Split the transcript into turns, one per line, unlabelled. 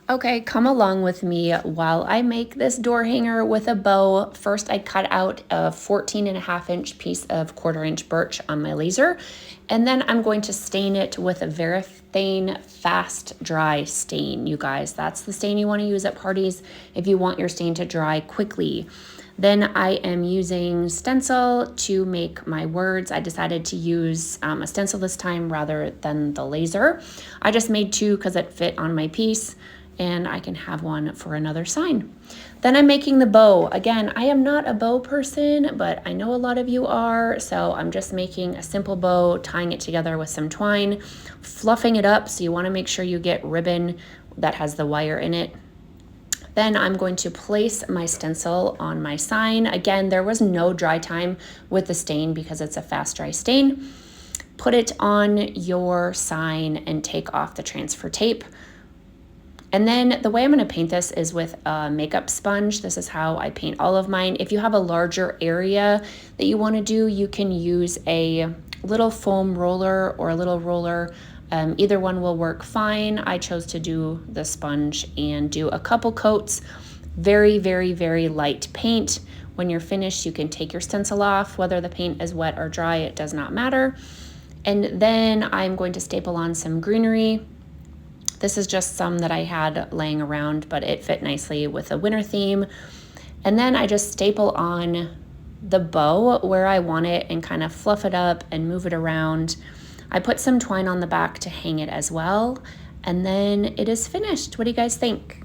Okay, come along with me while I make this door hanger with a bow. First, I cut out a 14.5-inch piece of 1/4-inch birch on my laser, and then I'm going to stain it with a Varathane Fast Dry stain, you guys. That's the stain you want to use at parties if you want your stain to dry quickly. Then I am using stencil to make my words. I decided to use a stencil this time rather than the laser. I just made two because it fit on my piece, and I can have one for another sign. Then I'm making the bow. Again, I am not a bow person, but I know a lot of you are, so I'm just making a simple bow, tying it together with some twine, fluffing it up, so you want to make sure you get ribbon that has the wire in it. Then I'm going to place my stencil on my sign. Again, there was no dry time with the stain because it's a fast dry stain. Put it on your sign and take off the transfer tape. And then the way I'm going to paint this is with a makeup sponge. This is how I paint all of mine. If you have a larger area that you want to do, you can use a little foam roller or a little roller. Either one will work fine. I chose to do the sponge and do a couple coats. Very, very, very light paint. When you're finished, you can take your stencil off. Whether the paint is wet or dry, it does not matter. And then I'm going to staple on some greenery. This is just some that I had laying around, but it fit nicely with a winter theme. And then I just staple on the bow where I want it and kind of fluff it up and move it around. I put some twine on the back to hang it as well. And then it is finished. What do you guys think?